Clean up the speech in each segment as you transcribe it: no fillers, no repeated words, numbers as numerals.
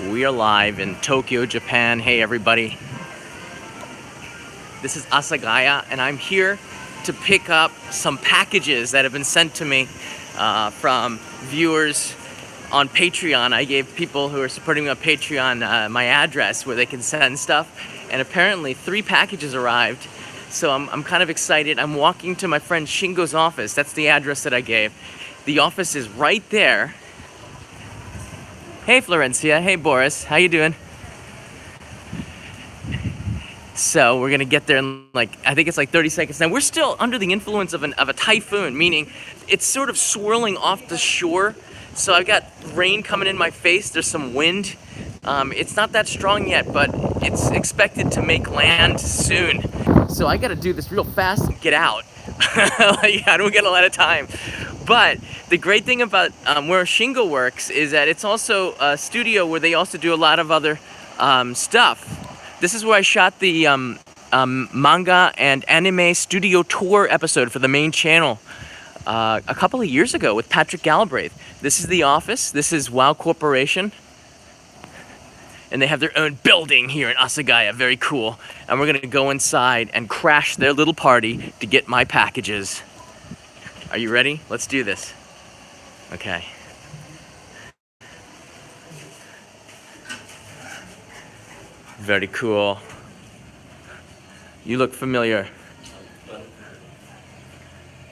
We are live in Tokyo, Japan. Hey everybody. This is Asagaya and I'm here to pick up some packages that have been sent to me from viewers on Patreon. I gave people who are supporting me on Patreon my address where they can send stuff, and apparently 3 packages arrived. So I'm kind of excited. I'm walking to my friend Shingo's office. That's the address that I gave. The office is right there. Hey Florencia, hey Boris, how you doing? So we're gonna get there in I think it's like 30 seconds. Now we're still under the influence of a typhoon, meaning it's sort of swirling off the shore. So I've got rain coming in my face, there's some wind. It's not that strong yet, but it's expected to make land soon. So I gotta do this real fast and get out. I don't get a lot of time. But the great thing about where Shingo works is that it's also a studio where they also do a lot of other stuff. This is where I shot the manga and anime studio tour episode for the main channel a couple of years ago with Patrick Galbraith. This is the office. This is WoW Corporation. And they have their own building here in Asagaya. Very cool. And we're gonna go inside and crash their little party to get my packages. Are you ready? Let's do this. Okay. Very cool. You look familiar.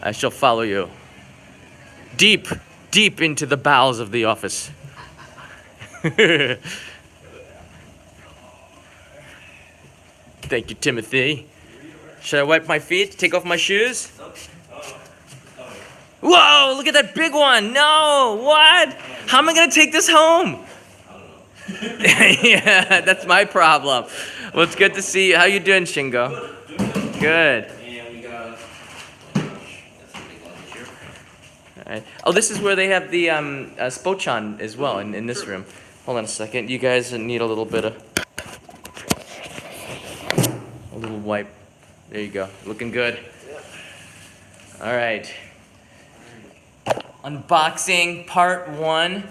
I shall follow you. Deep, deep into the bowels of the office. Thank you, Timothy. Should I wipe my feet? Take off my shoes? Whoa, look at that big one. No, what? How am I gonna take this home? Yeah, that's my problem. Well, it's good to see you. How you doing, Shingo? Good. And we got All right. Oh, this is where they have the Spochan as well in this room. Hold on a second. You guys need a little bit of a little wipe. There you go. Looking good. All right. Unboxing part 1.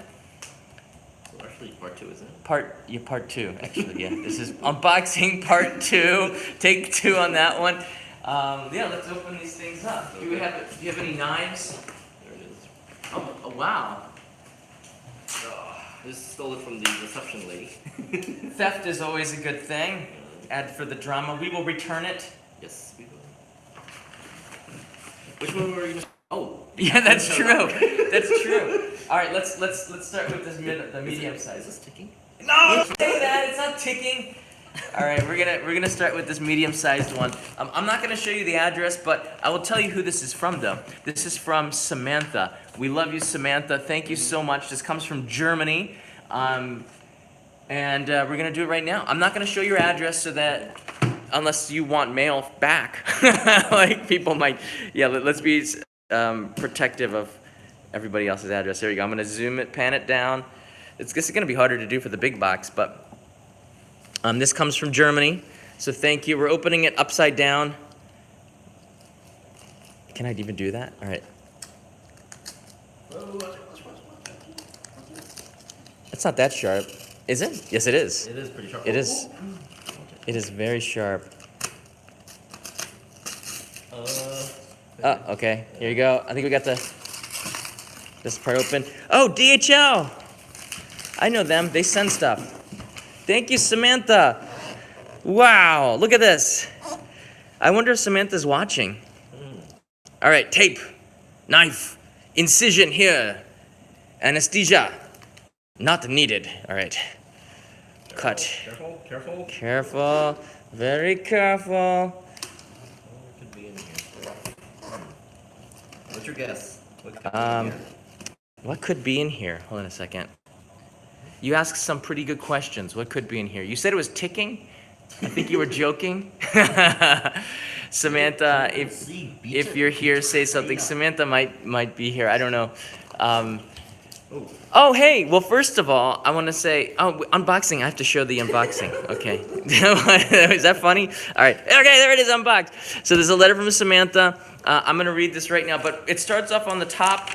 actually part 2, isn't it? Part 2, actually, yeah. This is unboxing part 2. Take 2 on that one. Yeah, let's open these things up. Do you have any knives? There it is. Oh wow. This stole it from the reception lady. Theft is always a good thing. Add for the drama. We will return it. Yes, we will. Which one were you gonna... Oh. Yeah, that's true. That's true. All right, let's start with the medium size. Is this ticking? No, don't say that. It's not ticking. All right, we're gonna start with this medium-sized one. I'm not gonna show you the address, but I will tell you who this is from, though. This is from Samantha. We love you, Samantha. Thank you so much. This comes from Germany, and we're gonna do it right now. I'm not gonna show your address so that, unless you want mail back, like people might. Yeah, let's be protective of everybody else's address. There you go. I'm gonna zoom it, pan it down. This is gonna be harder to do for the big box, but this comes from Germany, so thank you. We're opening it upside down. Can I even do that? All right. It's not that sharp, is it? Yes, it is. It is pretty sharp. It is. It is very sharp. Okay. Here you go. I think we got this part open. Oh, DHL. I know them. They send stuff. Thank you, Samantha. Wow, look at this. I wonder if Samantha's watching. All right, tape, knife, incision here, anesthesia, not needed. All right, cut. Careful, careful. Careful, very careful. What could be in here? What's your guess? What could be in here? What could be in here? Hold on a second. You asked some pretty good questions. What could be in here? You said it was ticking? I think you were joking. Samantha, if you're here, say something. Samantha might be here. I don't know. Oh, hey. Well, first of all, I want to say, unboxing. I have to show the unboxing. Okay. Is that funny? All right. Okay, there it is, unboxed. So there's a letter from Samantha. I'm going to read this right now, but it starts off on the top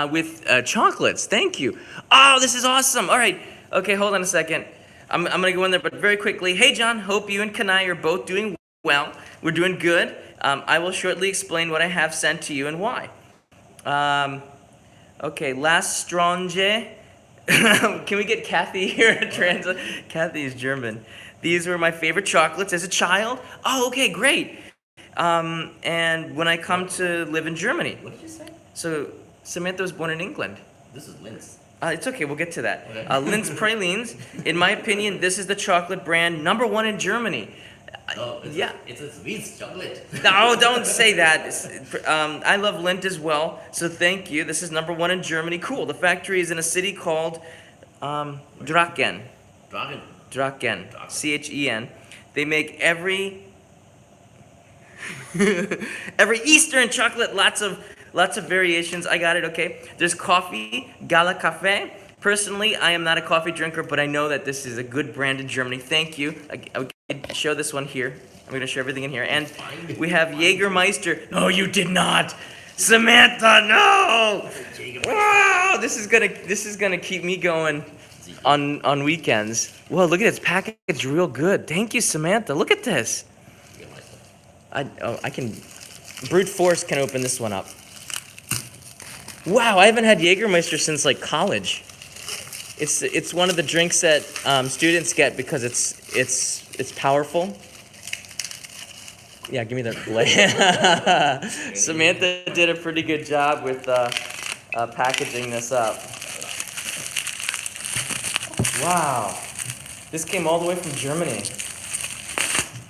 with chocolates. Thank you. Oh, this is awesome. All right. Okay, hold on a second. I'm gonna go in there, but very quickly. Hey, John. Hope you and Kanai are both doing well. We're doing good. I will shortly explain what I have sent to you and why. Um, okay, last Strange. Can we get Kathy here to translate? Kathy is German. These were my favorite chocolates as a child. Oh, okay, great. And when I come to live in Germany. What did you say? So Samantha was born in England. This is Linz. It's okay, we'll get to that. Okay. Linz Pralines, in my opinion, this is the chocolate brand #1 in Germany. Oh, Yeah. It's a Swiss chocolate. No, don't say that. I love Lindt as well, so thank you. This is #1 in Germany. Cool. The factory is in a city called Draken. Dragon. Draken. Chen. They make every Eastern chocolate, lots of variations. I got it, okay? There's coffee, Gala Cafe. Personally, I am not a coffee drinker, but I know that this is a good brand in Germany. Thank you. I can show this one here. I'm going to show everything in here. And we have Jägermeister. No, you did not. Samantha, no! Wow, this is gonna keep me going on weekends. Whoa, look at it. It's packaged real good. Thank you, Samantha. Look at this. I can, brute force can open this one up. Wow, I haven't had Jägermeister since like college. It's one of the drinks that students get because it's powerful. Yeah, give me the blade. Samantha did a pretty good job with packaging this up. Wow, this came all the way from Germany.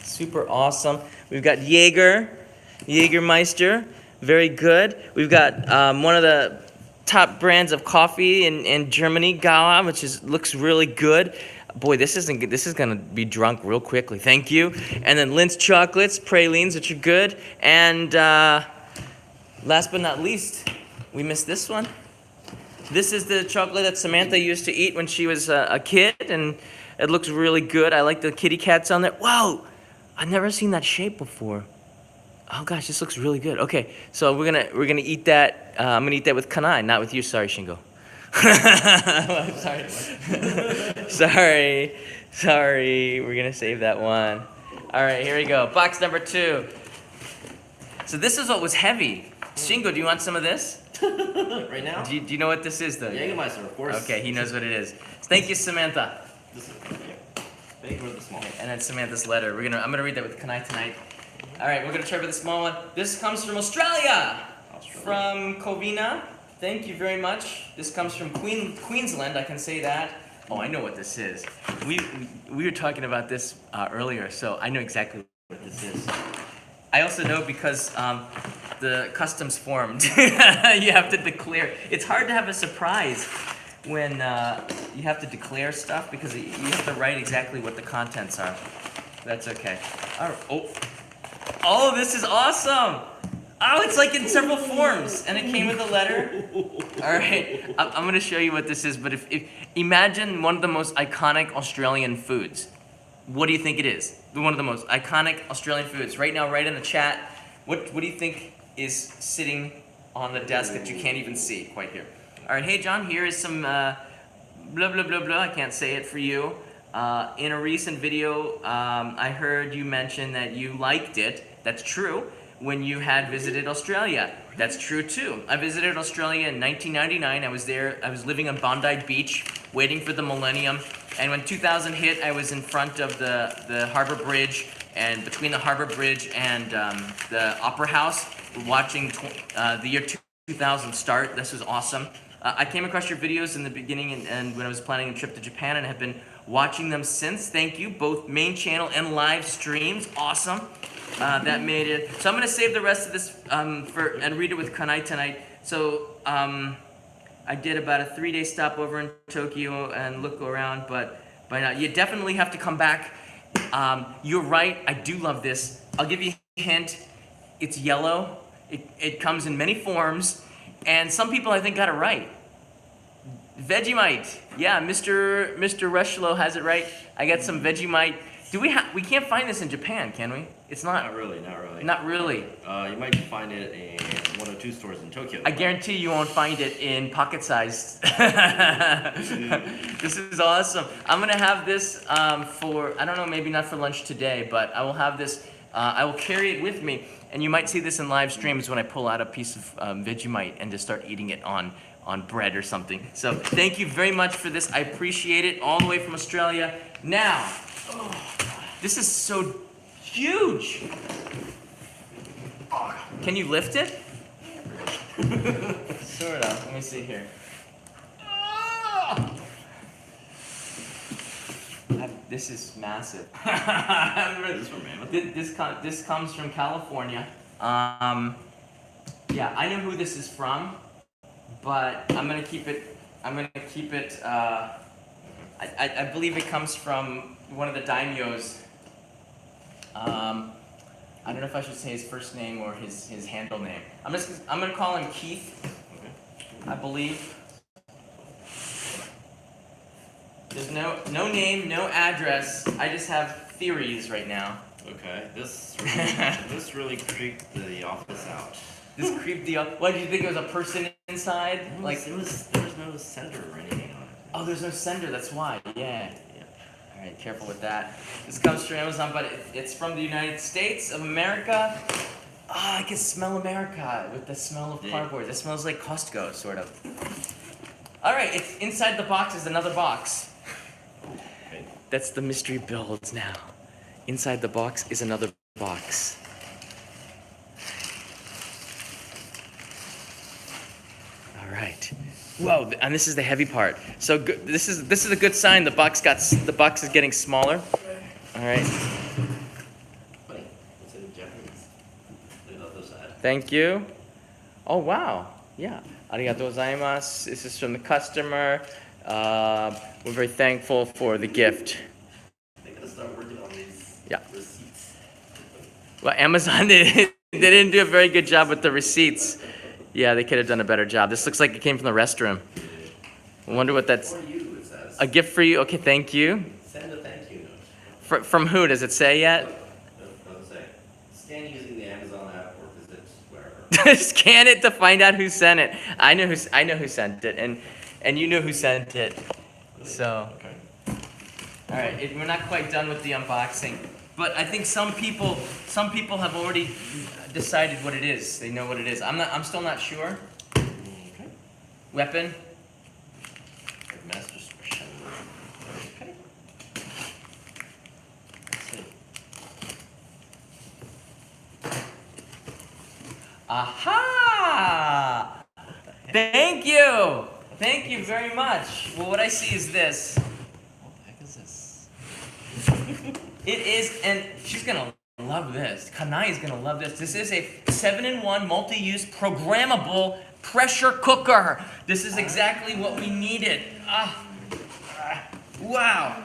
Super awesome. We've got Jägermeister, very good. We've got one of the top brands of coffee in Germany, Gala, which looks really good. Boy, this is gonna be drunk real quickly. Thank you. And then Lindt chocolates, pralines, which are good. And last but not least, we missed this one. This is the chocolate that Samantha used to eat when she was a kid, and it looks really good. I like the kitty cats on there. Wow, I've never seen that shape before. Oh gosh, this looks really good. Okay, so we're gonna eat that. I'm gonna eat that with Kanai, not with you. Sorry, Shingo. Sorry. We're gonna save that one. All right, here we go. Box number 2. So this is what was heavy. Shingo, do you want some of this? Right now? Do you know what this is, though? Jägermeister, of course. Okay, he knows what it is. Thank you, Samantha. This is big or the small? And then Samantha's letter. I'm gonna read that with Kanai tonight. All right, we're gonna try with the small one. This comes from Australia. From Covina. Thank you very much. This comes from Queensland. I can say that. Oh, I know what this is. We were talking about this earlier, so I know exactly what this is. I also know because the customs formed. You have to declare. It's hard to have a surprise when you have to declare stuff because you have to write exactly what the contents are. That's okay. Oh, this is awesome. Oh, it's like in several forms, and it came with a letter. All right, I'm gonna show you what this is, but if imagine one of the most iconic Australian foods. What do you think it is? One of the most iconic Australian foods. Right now, right in the chat, what do you think is sitting on the desk that you can't even see quite here? All right, hey John, here is some blah, blah, blah, blah, I can't say it for you. In a recent video, I heard you mention that you liked it. That's true. When you had visited Australia. That's true too. I visited Australia in 1999. I was there. I was living on Bondi Beach, waiting for the millennium. And when 2000 hit, I was in front of the Harbour Bridge, and between the Harbour Bridge and the Opera House, watching the year 2000 start. This was awesome. I came across your videos in the beginning and when I was planning a trip to Japan, and have been watching them since. Thank you, both main channel and live streams. Awesome. That made it. So I'm gonna save the rest of this and read it with Kanai tonight. So I did about a 3-day stopover in Tokyo and look around, but by now you definitely have to come back. You're right. I do love this. I'll give you a hint. It's yellow. It comes in many forms, and some people I think got it right. Vegemite. Yeah, Mr. Rushlow has it right. I got some Vegemite. We can't find this in Japan, can we? It's not. Not really. Not really. You might find it in 102 stores in Tokyo. I guarantee you won't find it in pocket size. This is awesome. I'm gonna have this for, I don't know, maybe not for lunch today, but I will have this, I will carry it with me, and you might see this in live streams when I pull out a piece of Vegemite and just start eating it on bread or something. So thank you very much for this. I appreciate it, all the way from Australia. Now, this is so huge. Can you lift it? Sort of. Let me see here. This is massive. This comes from California. Yeah, I know who this is from, but I'm gonna keep it. I believe it comes from one of the daimyos. I don't know if I should say his first name or his handle name. I'm gonna call him Keith. Okay. I believe. There's no name, no address. I just have theories right now. Okay. This really creeped the office out. This creeped the up. What did you think? It was a person inside? There was no sender or anything on it. Oh, there's no sender. That's why. Yeah. All right, careful with that. This comes from Amazon, but it's from the United States of America. Ah, I can smell America with the smell of cardboard. It smells like Costco, sort of. All right, it's inside the box is another box. Okay. That's the mystery builds now. Inside the box is another box. All right. Whoa, and this is the heavy part. So this is a good sign. The box is getting smaller. All right. Funny. It's in Japanese. The other side. Thank you. Oh wow. Yeah. Arigatou gozaimasu. This is from the customer. We're very thankful for the gift. They gotta start working on these receipts. Well, Amazon they didn't do a very good job with the receipts. Yeah, they could have done a better job. This looks like it came from the restroom. I wonder what that's. For you, it says. A gift for you. Okay, thank you. Send a thank you note. From who? Does it say yet? Doesn't say. Scan using the Amazon app or visit wherever. Scan it to find out who sent it. I know who sent it, and you know who sent it. So, Okay. all right, we're not quite done with the unboxing, but I think some people have already decided what it is. They know what it is. I'm still not sure. Okay. Weapon. Master Special. Okay. Let's see. Aha! Thank you. Thank you very much. Well, what I see is this. What the heck is this? It is, and she's gonna love this. Kanai is gonna love this. This is a 7-in-1 multi-use programmable pressure cooker. This is exactly what we needed. Wow.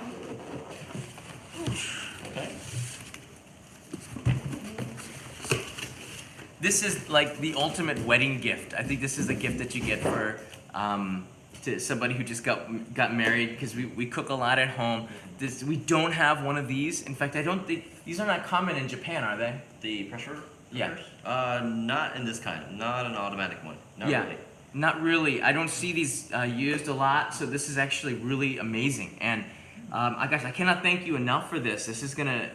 Okay. This is like the ultimate wedding gift. I think this is the gift that you get for to somebody who just got married, because we cook a lot at home. We don't have one of these. In fact, I don't think these are not common in Japan, are they? The pressure Yeah. cookers? Not in this kind. Not an automatic one. Not Yeah. really. Not really. I don't see these used a lot, so this is actually really amazing. And gosh, I cannot thank you enough for this. This is gonna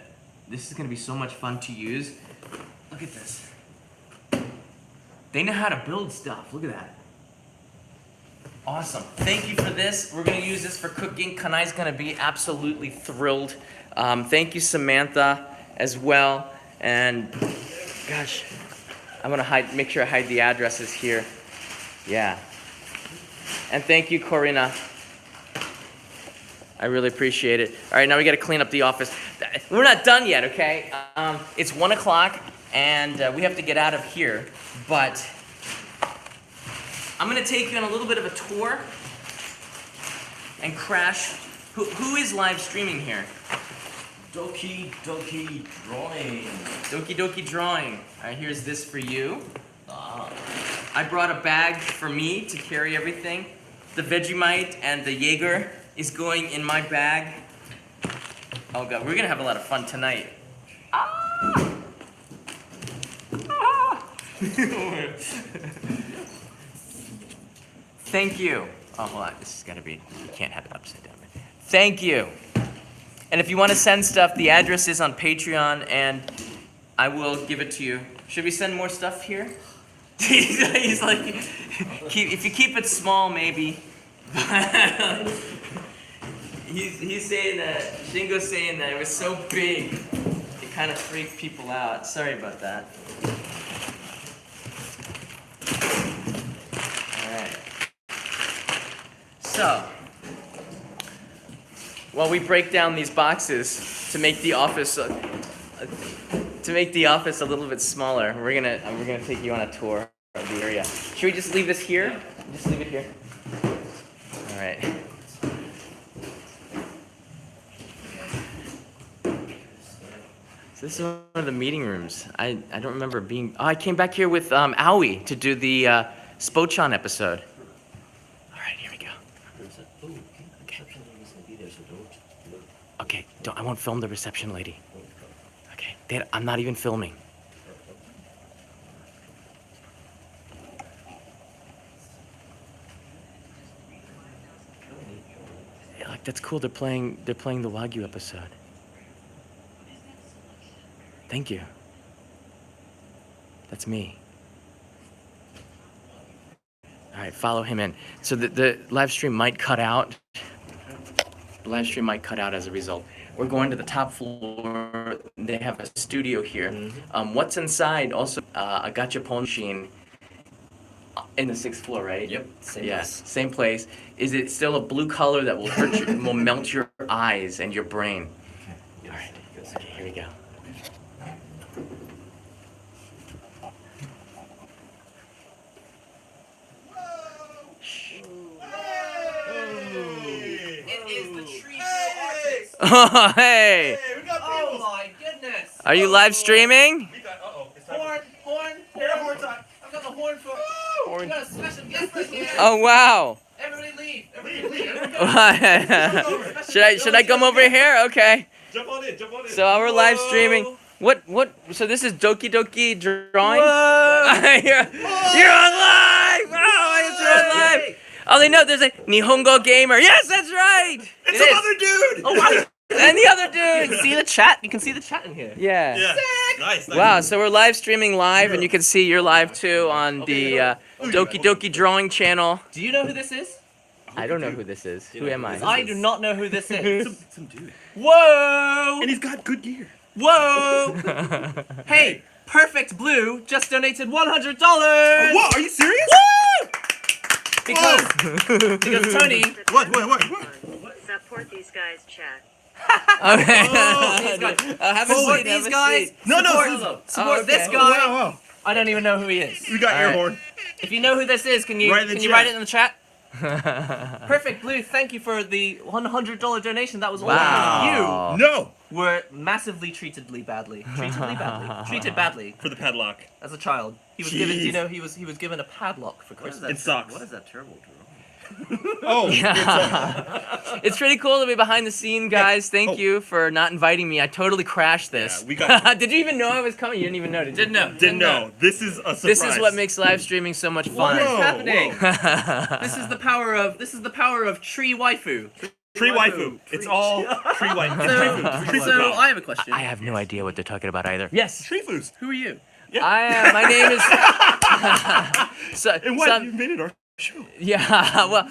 be so much fun to use. Look at this. They know how to build stuff. Look at that. Awesome. Thank you for this. We're gonna use this for cooking. Kanai's gonna be absolutely thrilled. Thank you, Samantha, as well. And gosh, I'm gonna make sure I hide the addresses here. Yeah. And thank you, Corina. I really appreciate it. All right, now we got to clean up the office. We're not done yet, okay? It's 1 o'clock, and we have to get out of here. But I'm going to take you on a little bit of a tour and crash. Who is live streaming here? Doki Doki Drawing. Doki Doki Drawing. All right, here's this for you. I brought a bag for me to carry everything. The Vegemite and the Jaeger is going in my bag. Oh God, we're gonna have a lot of fun tonight. Ah! Ah! Thank you. Oh, hold on. This is gonna be. You can't have it upside down. Thank you. And if you want to send stuff, the address is on Patreon, and I will give it to you. Should we send more stuff here? He's like, if you keep it small, maybe. he's saying that, Shingo's saying that it was so big, it kind of freaked people out. Sorry about that. Alright. So, while we break down these boxes to make the office a little bit smaller, we're gonna take you on a tour of the area. Should we just leave this here? Just leave it here. All right. So this is one of the meeting rooms. I don't remember being. Oh, I came back here with Aoi to do the Spochon episode. All right, here we go. Okay, I won't film the reception lady. Okay, I'm not even filming. Yeah, like that's cool. They're playing the Wagyu episode. Thank you. That's me. All right, follow him in. So the live stream might cut out. The live stream might cut out as a result. We're going to the top floor. They have a studio here. Mm-hmm. What's inside? Also, a gachapon machine in the 6th floor, right? Yep. Same place. Same place. Is it still a blue color that will hurt you, will melt your eyes and your brain? Okay. Yes. All right. Yes. Okay, here we go. Oh, hey! Hey, we got Oh my goodness! Are you live streaming? We got, it's time Horn! horn time. I've got the horn for. We got a special guest right here. Oh, wow! Everybody leave! Everybody leave! Should I come over here? Okay. Jump on in. So we're live streaming. What? So this is Doki Doki drawing? Whoa! You're on live! Oh, it's on live! Oh, they know there's a Nihongo gamer. Yes, that's right! It's another dude! Oh wow! And the other You dude! can see the chat. You can see the chat in here. Yeah. Yeah. Nice. Wow, so we're live streaming live, and you can see you're live too on the Doki Doki drawing channel. Do you know who this is? I don't know who this is. Who am I? I do not know who this is. Some dude. Whoa! And he's got good gear. Whoa! Hey, Perfect Blue just donated $100. Whoa, are you serious? Woo! Because Tony. What? Support these guys, chat. Okay. These guys. Have a Support seat, have these a guys. seat. No, Support Oh, this okay. guy. Wow. I don't even know who he is. We got All air right. horn. If you know who this is, can you Write in the write chat. it in the chat? Perfect Blue, thank you for the $100 donation. That was all Wow. No. you were massively treated badly. Treated badly For the padlock. as a child. He was given. Do you Jeez. know he was given a padlock for What is Christmas? In socks. What is that terrible drawing? Oh. It's pretty cool to be behind the scene, guys. Thank Oh. you for not inviting me. I totally crashed this. Yeah, we got- Did you even know I was coming? You didn't even know, did you? Didn't know. Didn't know. This is a surprise. This is what makes live streaming so much What fun. is Whoa, happening? whoa. This is the power of tree waifu. Tree waifu. It's all tree waifu. So I have a question. I have no idea what they're talking about either. Yes. Tree foos. Who are you? My name is. And what? You made it our show. Yeah, well,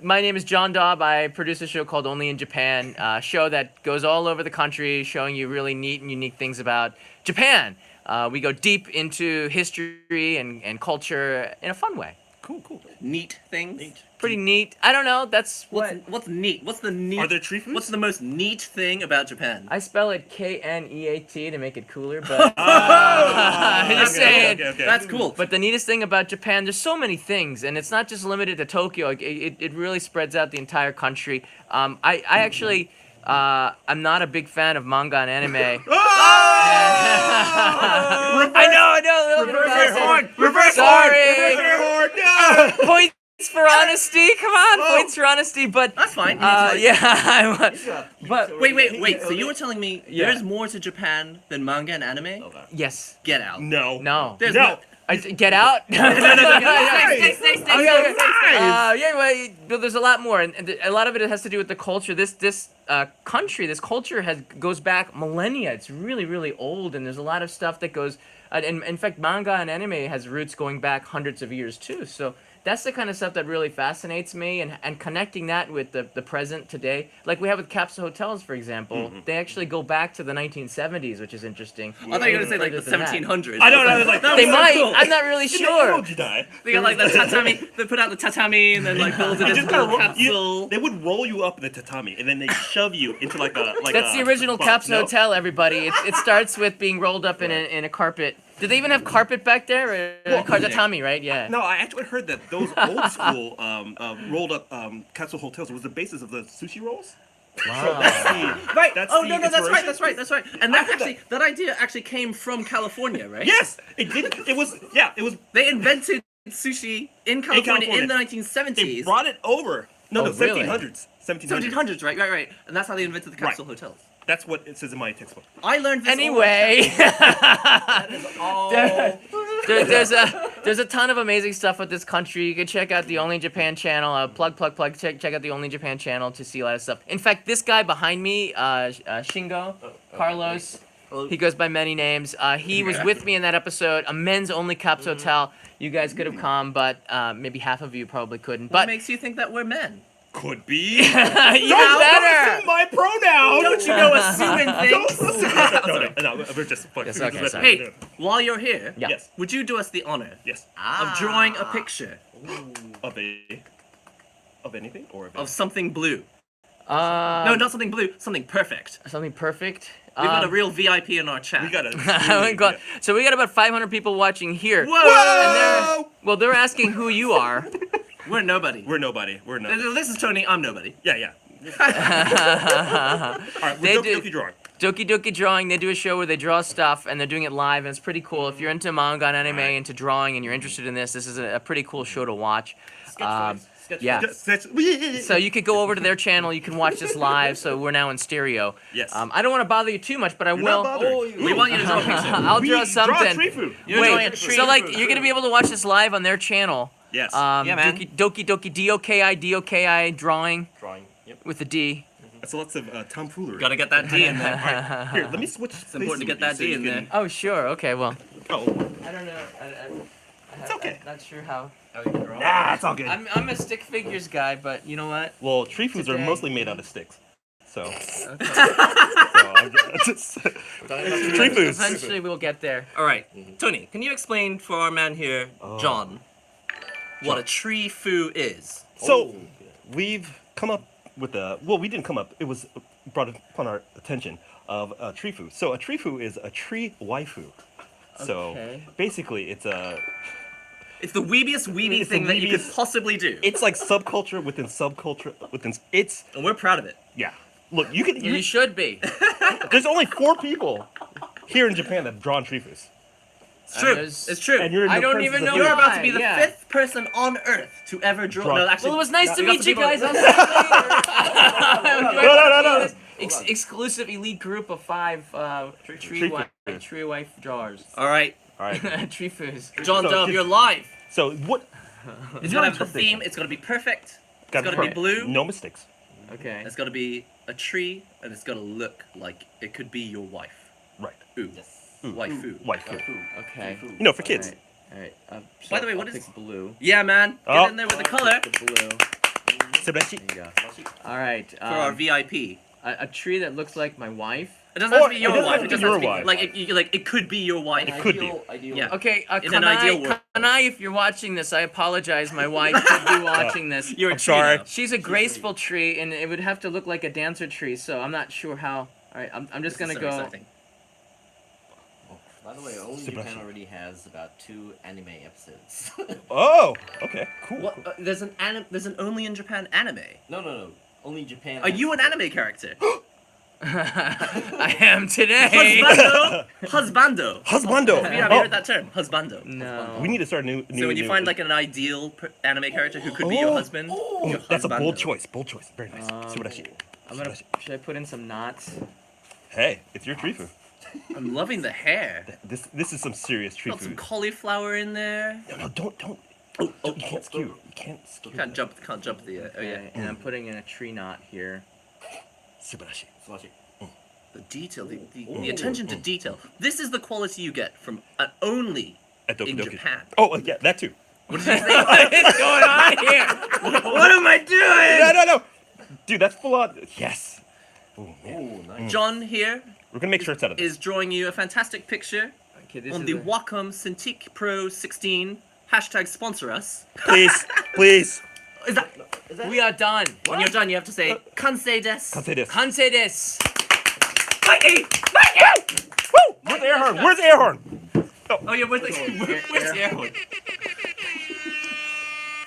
my name is John Daub. I produce a show called Only in Japan, a show that goes all over the country, showing you really neat and unique things about Japan. We go deep into history and culture in a fun way. Cool. Neat things. Pretty neat. I don't know. That's what What's neat? What's the neat? Are there tree foos? What's the most neat thing about Japan? I spell it Kneat to make it cooler, but just saying. Okay. That's cool. But the neatest thing about Japan, there's so many things, and it's not just limited to Tokyo. It really spreads out the entire country. I actually, I'm not a big fan of manga and anime. I know. A little bit embarrassing. Reverse Sorry. horn. No. Points for honesty. Come on, points for honesty. But That's fine. yeah, but Wait. So you were telling me Yeah. there's more to Japan than manga and anime? yes, Get out. No. no. There's No. Get out? Stay. Okay. Yeah, well, there's a lot more, and a lot of it has to do with the culture. This culture goes back millennia. It's really, really old, and there's a lot of stuff that goes. And in fact, manga and anime has roots going back hundreds of years too. So that's the kind of stuff that really fascinates me, and connecting that with the present today, like we have with Capsule Hotels, for example. They actually go back to the 1970s, which is interesting. I thought you were gonna say like the Further than that. 1700s. I don't know. Like That They was so might. cool. I'm not really sure. Jedi. They got like the tatami. They put out the tatami and then like build it You into just a kinda capsule. they would roll you up in the tatami, and then they shove you into like a That's the original box, Capsule no? Hotel, everybody. It starts with being rolled up in a carpet. Did they even have carpet back there? Or Well, tatami, right? Yeah. No, I actually heard that those old school rolled up capsule hotels was the basis of the sushi rolls. Wow. Right. That's Oh the no, that's right. inspiration? That's right. And that actually, that idea actually came from California, right? Yes, it did. It was They invented sushi in California in the They 1970s. brought it over. No, Oh, really? 1700s. 1700s, right. And that's how they invented the capsule Right. hotels. That's what it says in my textbook. I learned this. Anyway, all there's a ton of amazing stuff with this country. You can check out the Only in Japan channel. Plug. Check out the Only in Japan channel to see a lot of stuff. In fact, this guy behind me, Shingo, Carlos. He goes by many names. He was with me in that episode, a men's only Capsule Hotel. You guys could have come, but maybe half of you probably couldn't. What But makes you think that we're men? Could be. even Don't better. assume my pronoun. Don't you know assuming things? No, we're just fucking. Yes, okay, sorry. Hey, while you're here, Yeah. Yes. would you do us the honor Yes. of drawing a picture Of anything or of something blue? No, No, not something blue. Something perfect. something perfect. We've got a real VIP in our chat. We got So we got about 500 people watching here. Whoa! Well, they're asking who you are. We're nobody. We're nobody. We're nobody. This is Tony. I'm nobody. Yeah. All right. They We're do- Doki drawing. Doki Doki Drawing, they do a show where they draw stuff, and they're doing it live, and it's pretty cool. If you're into manga and anime, into drawing, and you're interested in this is a pretty cool show to watch. Yeah. So you could go over to their channel, you can watch this live, so we're now in stereo. Yes. I don't want to bother you too much, but I You're will. not bothered. We want you to draw a picture. I'll draw something. Tree food. You're drawing a Wait, tree. so like, you're going to be able to watch this live on their channel. Yes. Yeah, man. Doki Doki, D-O-K-I, drawing, Drawing. Yep. with the D. That's lots of tomfoolery. Gotta get that D in there. Alright, here, let me switch. It's important to get that D in there. Oh, sure, okay, well. Oh, I don't know. It's okay. I'm not sure how. nah, it's all good. I'm a stick figures guy, but you know what? Well, tree foods are Today- mostly made out of sticks, so. Okay. I'm just, tree foods. Eventually we'll get there. All right, Tony, can you explain for our man here, Oh. John, what a tree foo is? So, we've come up with we didn't come up, it was brought upon our attention of a tree foo. So, a tree foo is a tree waifu. So, Okay. basically, it's It's the weebiest weeby It's thing the that you could weebiest- possibly do. it's like subculture within subculture within, it's, And we're proud of it. yeah. Look, you can, You should be. there's only 4 people here in Japan that have drawn tree foos. It's true. there's- It's true. And you're in I the don't presence even of know you. You're about to be the Yeah. 5th person on Earth to ever draw. Draw- No, actually. Well, it was nice to we got meet some you people- guys. I'll see you later. No. Exclusive elite group of 5 tree wife drawers. All right, All right. Tree foos. John So Dove, just- you're live. So, what? It's gotta have the theme. It's gotta be perfect. Gotta gotta be blue. No mistakes. Okay. It's gotta be a tree, and it's gotta look like it could be your wife. Right. Ooh. Ooh. Waifu. Waifu. Okay. You know, for kids. All right. By the way, I'll what is- pick blue? Yeah, man. Get Oh. in there with the color The blue. Subashi. There you go. All right. for our VIP. a tree that looks like my wife. It doesn't have Or to be it your doesn't wife. have It to just be has to your be wife. like it could be your wife. It could be. Yeah. Okay, In an ideal world. Kanai, if you're watching this, I apologize. My wife could be watching this. You're a I'm tree sorry. now. She's a graceful tree, and it would have to look like a dancer tree. So I'm not sure how. All right, I'm just This gonna is so go. exciting. By the way, Only Sebastian. Japan already has about 2 anime episodes. Oh, okay, cool. What? There's an Only in Japan anime. No. Only Japan. Are you an anime character? I am today. Husbando. Husbando. Husbando. Have you heard that term? Husbando. No. We need to start a new. So when you find like an ideal anime character who could be your Oh. husband, your That's a husbando. bold choice. Bold choice. Very nice. Subarashi. I'm gonna. Should I put in some knots? Hey, it's your tree food. I'm loving the hair. This is some serious tree Got some food. cauliflower in there. No, don't. Oh, You can't skew. You can't skew. Can't jump the. Oh yeah. And I'm putting in a tree knot here. Subarashi. The detail, the attention to detail. This is the quality you get from only At Doki in Doki. Japan. Oh, yeah, that too. What is going on here? What am I doing? No. Dude, that's full on. Yes. Oh, man. Oh, nice. John here We're gonna make shirts out of this. is drawing you a fantastic picture Okay, this on is the a- Wacom Cintiq Pro 16. Hashtag sponsor us. Please. Is that? We are done. When you're done, you have to say kansei desu. Say this. Kansei desu. Woo! Where's the air horn? Where's the air horn? Oh yeah, where's the air horn?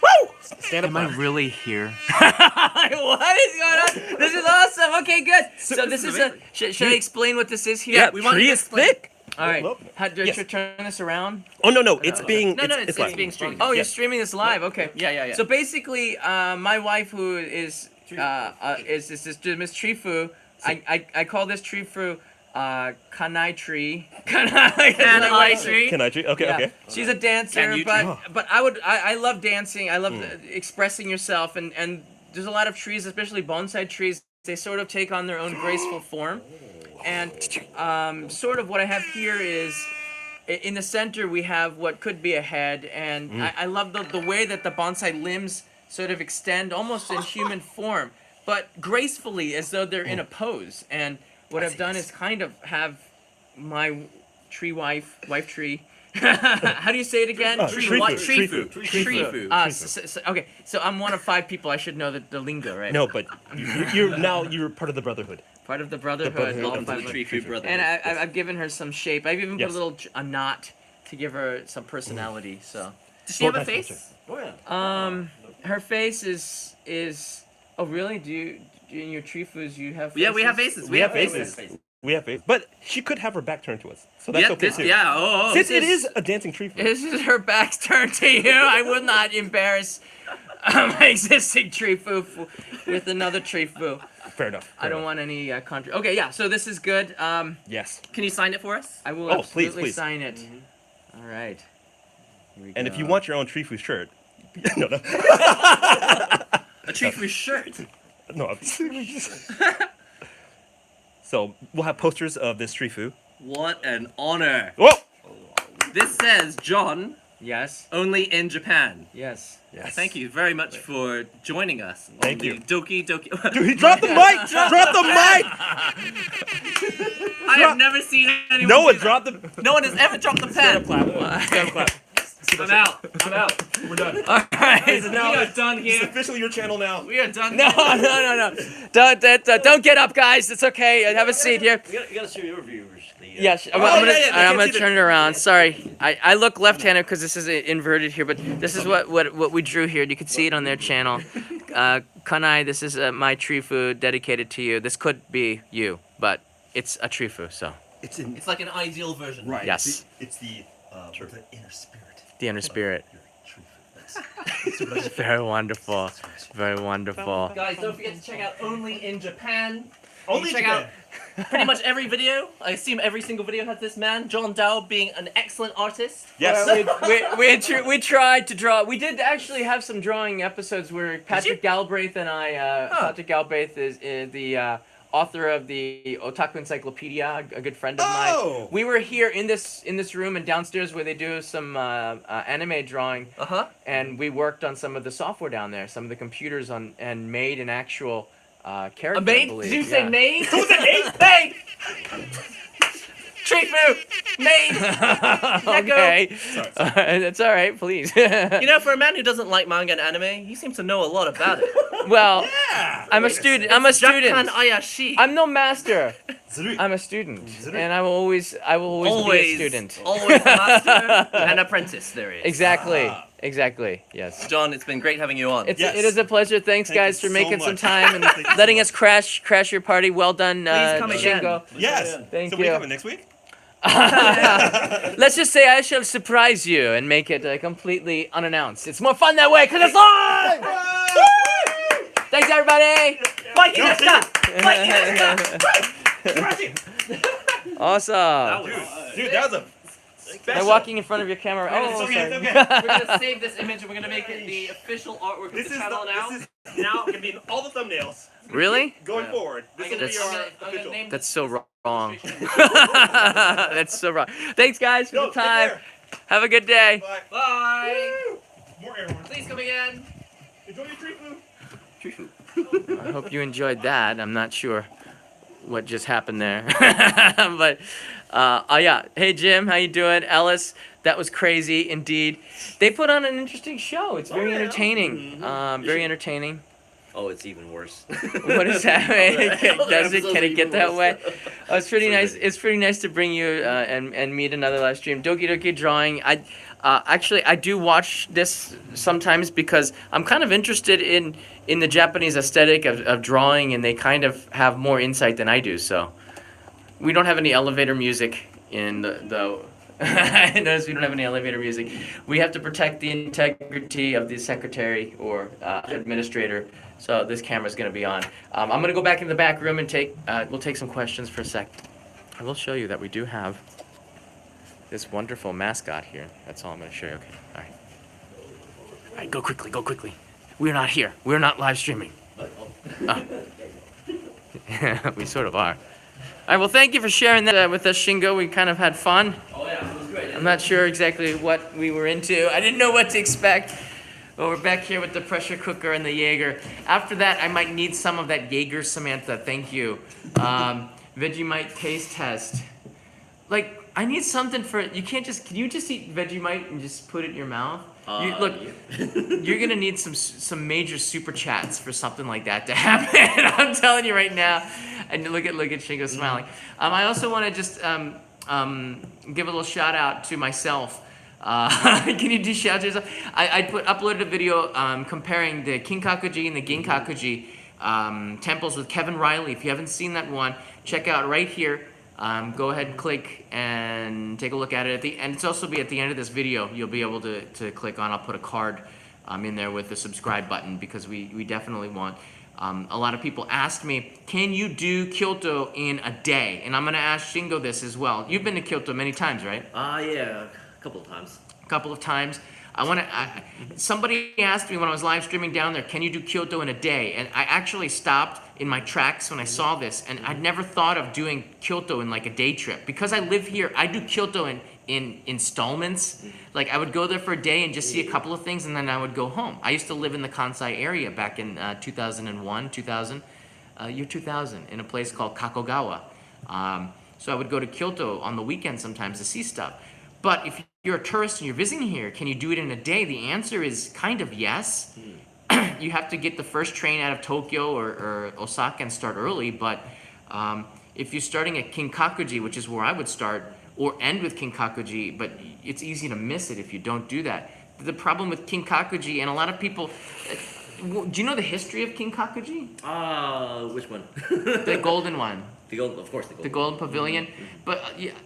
Woo! Stand up. Am I loud. really here? What is going on? This is awesome. Okay, good. So this is a. Should I explain what this is here? Yeah, we want tree you to is explain. thick. All right. Well, How do yes. I turn this around? Oh no, it's being. No, it's live. being streamed. Oh, Yeah. you're streaming this live. Okay. Yeah. So basically, my wife, who is this Miss Trifu, I call this Trifu Kanai Tree. Kanai tree. Can I treat? Okay, Yeah. okay. She's a dancer, Can you but I love dancing. I love expressing yourself, and there's a lot of trees, especially bonsai trees. They sort of take on their own graceful form, and sort of what I have here is. In the center, we have what could be a head, and I love the way that the bonsai limbs sort of extend almost in human form, but gracefully as though they're in a pose. And what I've done is kind of have my wife tree. How do you say it again? Trifu. Trifu. Okay, so I'm one of 5 people. I should know the lingo, right? No, but you're part of the brotherhood. Part of the brotherhood. brotherhood all of the 5 of Tree food brother. And I've given her some shape. I've even put Yes. a knot to give her some personality. So, Does she have a Nice picture. face? Oh, yeah. her face is. Oh really? Do you in your trifus you have? Yeah, we have faces. We have faces. We have faces. But she could have her back turned to us, so that's Yeah, okay this, too. yeah. Oh, Since this it is a dancing tree food. This is her back's turned to you. I would not embarrass my existing trifu with another trifu. Fair enough. I don't want any contra. Okay, yeah. So this is good. Yes. Can you sign it for us? I will Oh, absolutely please. sign it. All right. Here we And go. if you want your own tree food shirt, no. A tree food shirt. No. So we'll have posters of this tree food. What an honor. Whoa! This says John Yes. only in Japan. Yes. Yes. Thank you very much for joining us. on Thank the you. Doki Doki. Dude, he dropped the mic! Drop the mic! I have never seen anyone. No do one that. dropped the. No one has ever dropped the pen. Stand up clap. I'm out. We're done. All right. This is now. We are done This is here. officially your channel now. We are done. No. Don't get up, guys. It's okay. Have a seat here. You gotta show your viewers. Yes, I'm yeah, gonna, they I'm can't gonna see the- turn it around. Sorry, I look left-handed because this is inverted here, but this is what we drew here. You can see it on their channel. Kanai, this is my trifu dedicated to you. This could be you, but it's a trifu, so It's in. It's like an ideal version. Right. Yes. It's the inner spirit. the inner spirit. Your tree food. Very wonderful, very wonderful. Guys, don't forget to check out Only in Japan. Only check Japan. out pretty much every video. I assume every single video has this man, John Dow, being an excellent artist. Yes. We tried to draw. We did actually have some drawing episodes where Patrick Galbraith and I. Patrick Galbraith is the author of the Otaku Encyclopedia, a good friend of Oh! mine. We were here in this room and downstairs where they do some anime drawing, and we worked on some of the software down there, some of the computers and made an actual character. A maid? I believe. Did you say Yeah. maid? Who's a maid? Maid! Trifu! Maid! Okay, that's all right. Please. You know, for a man who doesn't like manga and anime, he seems to know a lot about it. Well, I'm a student. I'm a student. Jakan Ayashi. I'm no master. Zurui. I'm a student, and I will always be a student. Always a master and apprentice there is. Exactly. Yes. John, it's been great having you on. It Yes. is a pleasure. Thanks, Thank guys, you for so making some much. time and Thank you so letting much. us crash your party. Well done, Please come again. Shingo. Yes. Thank so you. we coming next week? Let's just say I shall surprise you and make it completely unannounced. It's more fun that way because it's live. Thanks, everybody. Mikey, let's go! Mikey, let's go! Awesome. That was. Dude, that was a Am special. I walking in front of your camera? It's Oh, okay, sorry. it's okay. We're gonna save this image and we're gonna make it the official artwork of This the is channel now. this is now gonna be in all the thumbnails Really? going Yeah. forward. This will be That's- our I'm gonna official. name That's this so wrong. illustration. That's so wrong. Thanks, guys, for Yo, the take time. care. Have a good day. Bye. Bye. Woo! More air horns. Please come again. Enjoy your tree food. Tree food. I hope you enjoyed that. I'm not sure what just happened there, but oh yeah. Hey Jim, how you doing? Ellis, that was crazy indeed. They put on an interesting show. It's very yeah. entertaining. Very entertaining. Oh, it's even worse. What is that? Does it? Can it get that way? Oh, it's pretty So nice. good. It's pretty nice to bring you and meet another live stream. Doki Doki Drawing. Actually I do watch this sometimes because I'm kind of interested in the Japanese aesthetic of drawing, and they kind of have more insight than I do. So we don't have any elevator music in the I notice we don't have any elevator music. We have to protect the integrity of the secretary or administrator. So this camera's going to be on. I'm going to go back in the back room and we'll take some questions for a sec. I will show you that we do have this wonderful mascot here. That's all I'm going to show you. Okay. All right. All right. Go quickly. Go quickly. We're not here. We're not live streaming. We sort of are. All right. Well, thank you for sharing that with us, Shingo. We kind of had fun. Oh yeah, it was great. I'm not sure exactly what we were into. I didn't know what to expect. Well, we're back here with the pressure cooker and the Jaeger. After that, I might need some of that Jaeger, Samantha. Thank you. Vegemite taste test. Like, I need something for you. Can you just eat Vegemite and just put it in your mouth? Look, you're gonna need some major super chats for something like that to happen. I'm telling you right now. And look at Shingo smiling. I also want to just give a little shout out to myself. Can you do shout out to yourself? I uploaded a video comparing the Kinkakuji and the Ginkakuji temples with Kevin Riley. If you haven't seen that one, check out right here. Go ahead and click and take a look at it. And it's also be at the end of this video. You'll be able to click on. I'll put a card in there with the subscribe button because we definitely want. A lot of people asked me, can you do Kyoto in a day? And I'm going to ask Shingo this as well. You've been to Kyoto many times, right? Yeah, a couple of times. A couple of times. Somebody asked me when I was live streaming down there, can you do Kyoto in a day? And I actually stopped in my tracks when I saw this, and I'd never thought of doing Kyoto in like a day trip. Because I live here, I do Kyoto in installments. Like I would go there for a day and just see a couple of things, and then I would go home. I used to live in the Kansai area back in 2001, 2000, year 2000, in a place called Kakogawa. So I would go to Kyoto on the weekend sometimes to see stuff. But if you're a tourist and you're visiting here, can you do it in a day? The answer is kind of yes. You have to get the first train out of Tokyo or Osaka and start early. But if you're starting at Kinkakuji, which is where I would start, or end with Kinkakuji, but it's easy to miss it if you don't do that. The problem with Kinkakuji, and a lot of people, do you know the history of Kinkakuji? Which one? The golden one. The gold, of course, the gold. The Golden Pavilion. But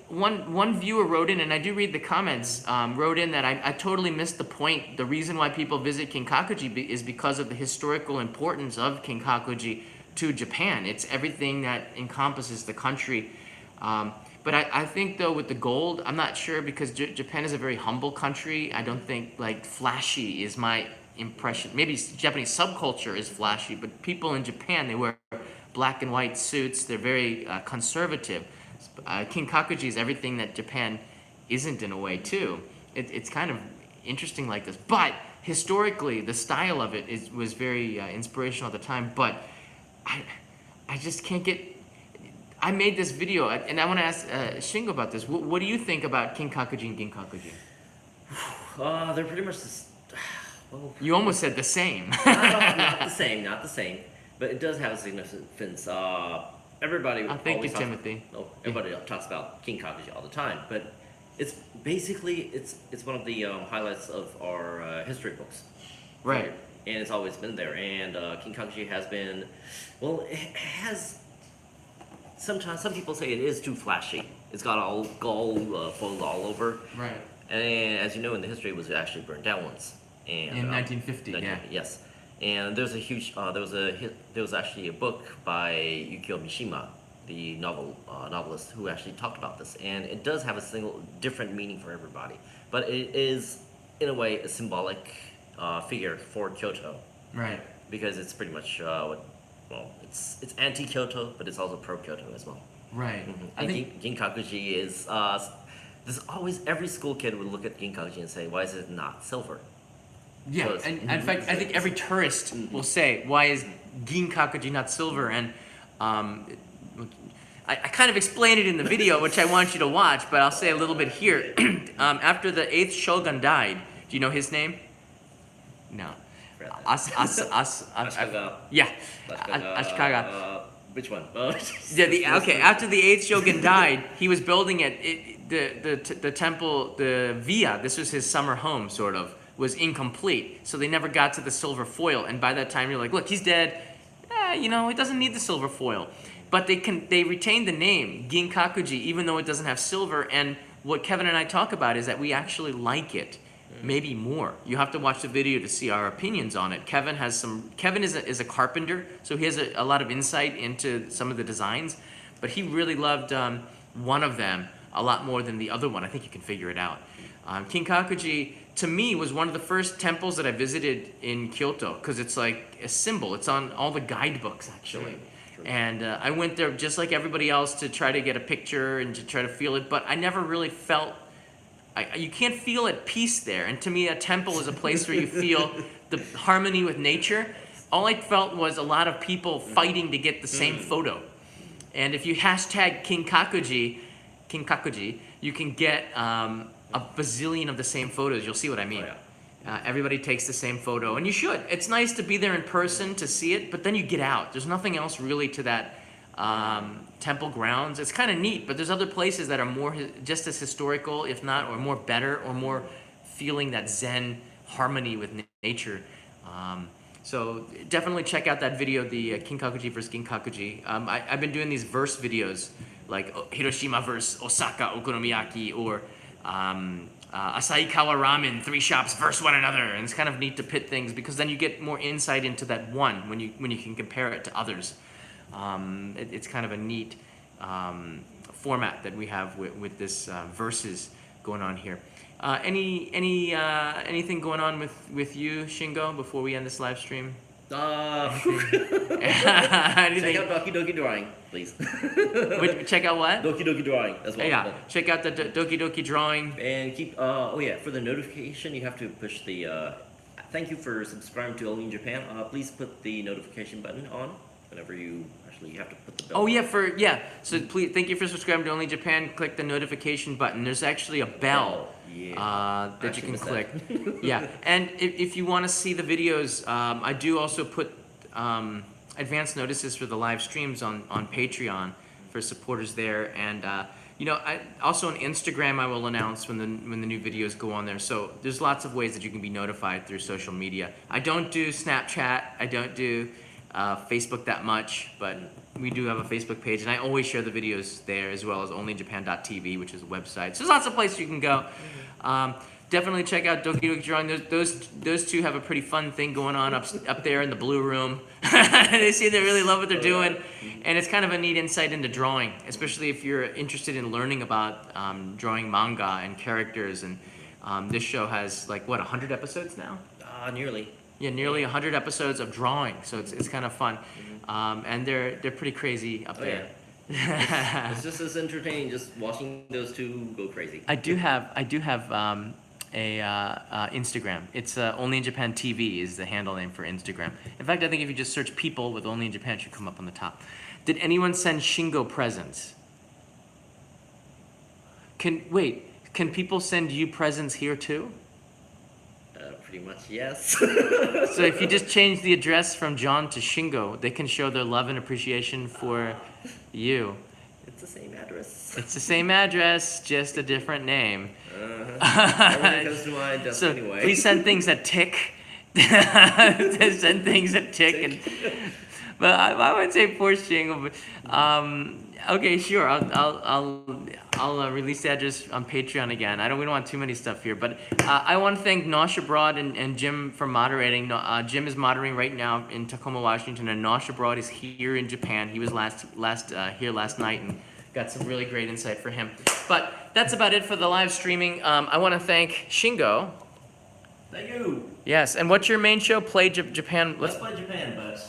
one viewer wrote in, and I do read the comments, wrote in that I totally missed the point. The reason why people visit Kinkakuji is because of the historical importance of Kinkakuji to Japan. It's everything that encompasses the country. But I think, though, with the gold, I'm not sure because Japan is a very humble country. I don't think, like, flashy is my impression. Maybe Japanese subculture is flashy, but people in Japan, they wear black and white suits. They're very conservative. Kinkakuji is everything that Japan isn't in a way too. It's kind of interesting like this. But historically, the style of it was very inspirational at the time. But I just can't get. I made this video, and I want to ask Shingo about this. What do you think about Kinkakuji and Ginkakuji? They're pretty much well, You almost said the same. not the same, not the same. But it does have a significance. Everybody Thank you, always talks, Timothy. everybody talks about Kinkakuji all the time, but it's basically it's one of the highlights of our history books. Right. And it's always been there. And Kinkakuji has been, well, it has. Sometimes some people say it is too flashy. It's got all gold foiled all over. Right. And as you know, in the history, it was actually burned down once. And, In 1950, yeah. Yes. And there's a huge, there was actually a book by Yukio Mishima the novelist who actually talked about this, and it does have a single different meaning for everybody, but it is in a way a symbolic figure for Kyoto Right. because it's pretty much it's anti-Kyoto, but it's also pro-Kyoto as well. Right. I And think. Ginkakuji is there's always every school kid would look at Ginkakuji and say, why is it not silver? Yeah, So it's- and in fact, I think every tourist will say, "Why is Ginkakuji not silver?" And I kind of explained it in the video, which I want you to watch, but I'll say a little bit here. After the 8th shogun died, do you know his name? No. Ashikaga. Yeah, Ashikaga. Ashikaga. Which one? Yeah, okay. After the 8th shogun died, he was building the temple, the villa. This was his summer home, sort of, was incomplete. So they never got to the silver foil. And by that time, you're like, look, he's dead. He doesn't need the silver foil. But they retain the name Ginkakuji, even though it doesn't have silver. And what Kevin and I talk about is that we actually like it. Maybe more. You have to watch the video to see our opinions on it. Kevin is a carpenter, so he has a lot of insight into some of the designs, but he really loved one of them a lot more than the other one. I think you can figure it out. Kinkakuji, to me, was one of the first temples that I visited in Kyoto, because it's like a symbol. It's on all the guidebooks, actually. And I went there just like everybody else to try to get a picture and to try to feel it, but I never really felt you can't feel at peace there. And to me, a temple is a place where you feel the harmony with nature. All I felt was a lot of people fighting to get the same photo. And if you hashtag Kinkakuji, you can get a bazillion of the same photos. You'll see what I mean. Oh, Everybody takes the same photo, and you should. It's nice to be there in person to see it, but then you get out. There's nothing else really to that temple grounds. It's kind of neat, but there's other places that are more just as historical, if not, or more better, or more feeling that Zen harmony with nature. So definitely check out that video, the Kinkakuji versus Ginkakuji. I've been doing these verse videos, like Hiroshima versus Osaka Okonomiyaki, or Asaikawa Ramen, 3 shops versus one another. And it's kind of neat to pit things, because then you get more insight into that one when you can compare it to others. It's kind of a neat format that we have with this verses going on here. Anything going on with you, Shingo, before we end this live stream? Check Anything? out Doki Doki Drawing, please. Check out what? Doki Doki Drawing as well. Yeah, check out the Doki Doki Drawing. And keep, for the notification, you have to push the, thank you for subscribing to Only in Japan. Please put the notification button on whenever you have to put the bell. Oh so please, thank you for subscribing to Only Japan. Click the notification button. There's actually a bell that you can click. Yeah, and if you want to see the videos, I do also put advance notices for the live streams on Patreon for supporters there, and I also on Instagram I will announce when the new videos go on there. So there's lots of ways that you can be notified through social media. I don't do Snapchat. I don't do Facebook that much, but we do have a Facebook page, and I always share the videos there, as well as onlyjapan.tv, which is a website. So there's lots of places you can go. Definitely check out Doki Doki Drawing. Those two have a pretty fun thing going on up there in the blue room. They seem to really love what they're doing, and it's kind of a neat insight into drawing, especially if you're interested in learning about drawing manga and characters. And this show has 100 episodes now? Nearly. Yeah, nearly 100 episodes of drawing, so it's kind of fun, and they're pretty crazy up there. It's just as entertaining just watching those two go crazy. I do have a Instagram. It's Only in Japan TV is the handle name for Instagram. In fact, I think if you just search people with Only in Japan, it should come up on the top. Did anyone send Shingo presents? Can people send you presents here too? Pretty much, yes. So if you just change the address from John to Shingo, they can show their love and appreciation for you. It's the same address. It's the same address, just a different name. Everything comes to mind just So anyway. please send things that tick. Send things that tick. And But I would say poor Shingo. But okay, sure. I'll release the address on Patreon again. We don't want too many stuff here, but I want to thank Nosh Abroad and Jim for moderating. Jim is moderating right now in Tacoma, Washington, and Nosh Abroad is here in Japan. He was here last night and got some really great insight for him. But that's about it for the live streaming. I want to thank Shingo. Thank you. Yes, and what's your main show? Play Japan. Let's Play Japan, but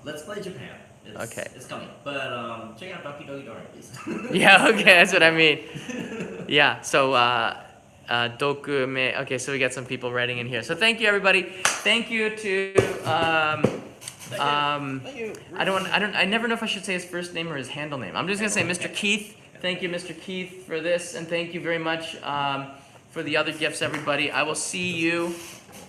Let's Play Japan. Okay. It's coming. But check out Doki Doki Doran, please. Yeah, okay, that's what I mean. Yeah, so dokume. Okay, so we got some people writing in here. So thank you, everybody. Thank you to Thank you. I never know if I should say his first name or his handle name. I'm just gonna say Mr. Keith. Thank you, Mr. Keith, for this, and thank you very much for the other gifts, everybody. I will see you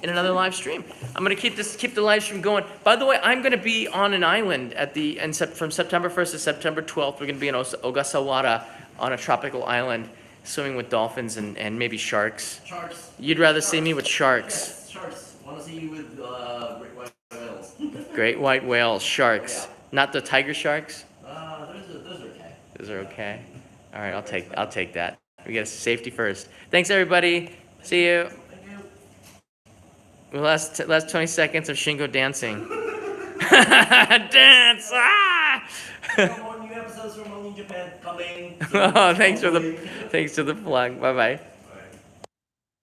in another live stream. I'm gonna keep the live stream going. By the way, I'm gonna be on an island from September 1st to September 12th. We're gonna be in Ogasawara on a tropical island, swimming with dolphins and maybe sharks. Sharks. You'd rather see me with sharks. Yes, sharks. Want to see you with great white whales. Great white whales, sharks. Not the tiger sharks? Those are okay. Those are okay. All right, I'll take that. We get safety first. Thanks, everybody. See you. Thank you. The last 20 seconds of Shingo dancing. Dance! Ah! More new episodes from Only Japan coming. Oh, thanks for the plug. Bye bye.